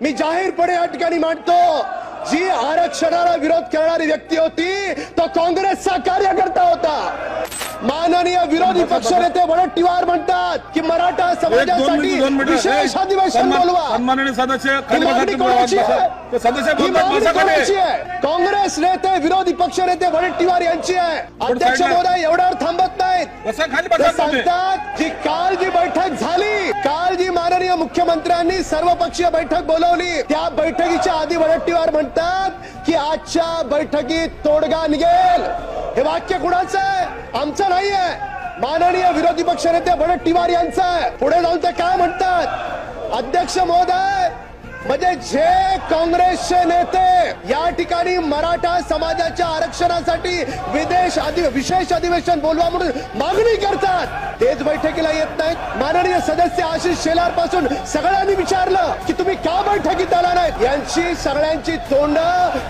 मी जाहीरपणे या ठिकाणी मांडतो, जी आरक्षणाला विरोध करणारी व्यक्ती होती तो काँग्रेसचा कार्यकर्ता होता। माननीय विरोधी पक्षनेते वडट्टीवार म्हणतात की मराठा समाजासाठी विशेष अधिवेशन बोलवा। सन्माननीय सदस्य काँग्रेस नेते विरोधी पक्ष नेते वडट्टीवार यांची आहे। अध्यक्ष महोदय एवढ्यावर थांबत नाहीत, सांगतात की काल जी बैठक झाली, काल जी माननीय मुख्यमंत्र्यांनी सर्वपक्षीय बैठक बोलवली, त्या बैठकीच्या आधी वडट्टीवार म्हणतात की आजच्या बैठकीत तोडगा निघेल। हे वाक्य कुणाचं आहे? आमचं नाहीये, माननीय विरोधी पक्ष नेते वडट्टीवार यांचं आहे। पुढे जाऊन ते काय म्हणतात? अध्यक्ष महोदय, म्हणजे जे काँग्रेसचे नेते या ठिकाणी मराठा समाजाच्या आरक्षणासाठी विशेष अधिवेशन बोलवा म्हणून मागणी करतात, तेच बैठकीला येत नाहीत। माननीय सदस्य आशिष शेलार पासून सगळ्यांनी विचारलं की तुम्ही का बैठकीत आला नाहीत? यांची सगळ्यांची तोंड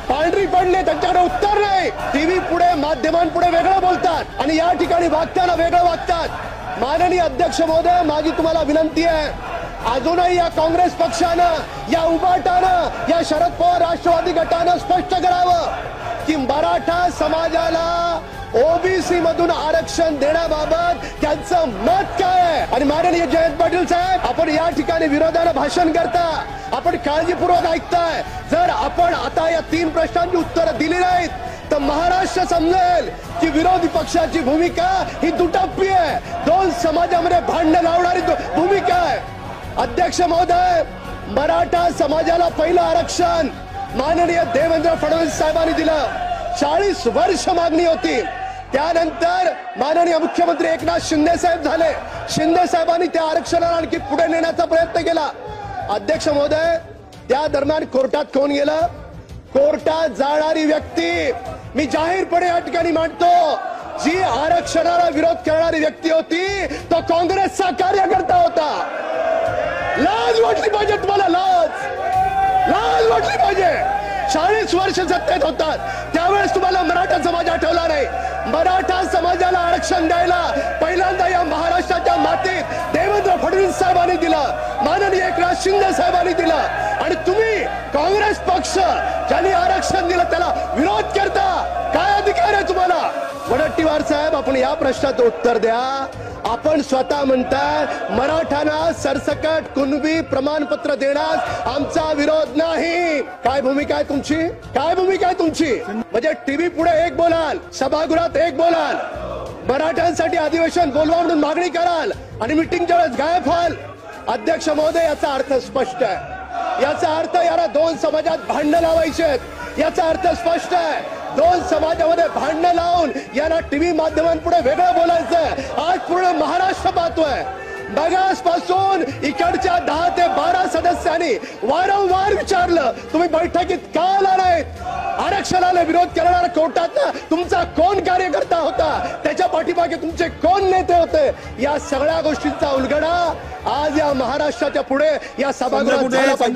पांढरी पडली, त्यांच्याकडे उत्तर नाही। टीव्ही पुढे माध्यमांपुढे वेगळं बोलतात आणि या ठिकाणी वागताना वेगळं वागतात। माननीय अध्यक्ष महोदय, माझी तुम्हाला विनंती आहे, अजूनही या काँग्रेस पक्षानं, या उभाटानं, या शरद पवार राष्ट्रवादी गटानं स्पष्ट करावं की मराठा समाजाला ओबीसी मधून आरक्षण देण्याबाबत त्यांचं मत काय आहे। आणि माननीय जयंत पाटील साहेब, आपण या ठिकाणी विरोधानं भाषण करता, आपण काळजीपूर्वक ऐकताय। जर आपण आता या 3 प्रश्नांची उत्तरं दिली नाहीत तर महाराष्ट्र समजेल की विरोधी पक्षाची भूमिका ही दुटप्पी आहे, 2 समाजामध्ये भांडण लावणारी भूमिका आहे। अध्यक्ष महोदय, मराठा समाजाला पहिलं आरक्षण माननीय देवेंद्र फडणवीस साहेबांनी दिलं। 40 वर्ष मागणी होती, त्यानंतर माननीय मुख्यमंत्री एकनाथ शिंदे साहेब झाले। शिंदे साहेबांनी त्या आरक्षणाला आणखी पुढे नेण्याचा प्रयत्न केला। अध्यक्ष महोदय, त्या दरम्यान कोर्टात कोण गेलं? कोर्टात जाणारी व्यक्ती मी जाहीरपणे या ठिकाणी मांडतो, जी आरक्षणाला विरोध करणारी व्यक्ती होती तो काँग्रेसचा कार्यकर्ता होता। लाज वाटली पाहिजे तुम्हाला, लाज वाटली पाहिजे। 40 वर्ष सत्तेत होतात, त्यावेळेस तुम्हाला मराठा समाज आठवला नाही। मराठा समाजाला आरक्षण द्यायला पहिल्यांदा या महाराष्ट्राच्या मातीत देवेंद्र फडणवीस साहेबांनी दिलं, माननीय एकनाथ शिंदे साहेबांनी दिलं, आणि तुम्ही काँग्रेस पक्ष ज्यांनी आरक्षण दिलं त्याला विरोध करता। काय अधिकार आहे तुम्हाला? वडट्टीवार साहेब, आपण या प्रश्नाचं उत्तर द्या। आपण स्वतः म्हणताय मराठांना सरसकट कुणबी प्रमाणपत्र देण्यास आमचा विरोध नाही। काय भूमिका आहे तुमची? काय भूमिका आहे तुमची? म्हणजे टीव्ही पुढे एक बोलाल, सभागृहात एक बोलाल, मराठ्यांसाठी अधिवेशन बोलवा म्हणून मागणी कराल आणि मिटिंगच्या वेळेस गायब व्हाल। अध्यक्ष महोदय, याचा अर्थ स्पष्ट आहे। याचा अर्थ याला 2 समाजात भांडण लावायचे आहेत, याचा अर्थ स्पष्ट आहे। 2 समाजामध्ये भांडण लावून यांना टीव्ही माध्यमांपुढे वेगळं बोलायचं। आज पूर्ण महाराष्ट्र पाहतोय, मगासपासून इकडच्या 10 ते 12 सदस्यांनी वारंवार विचारलं, तुम्ही बैठकीत का आला नाहीत? आरक्षणाला विरोध करणारा कोर्टात तुमचा कोण कार्यकर्ता होता? त्याच्या पाठीमागे तुमचे कोण नेते होते? या सगळ्या गोष्टींचा उलगडा आज या महाराष्ट्राच्या पुढे या सभागृहात झाला पाहिजे।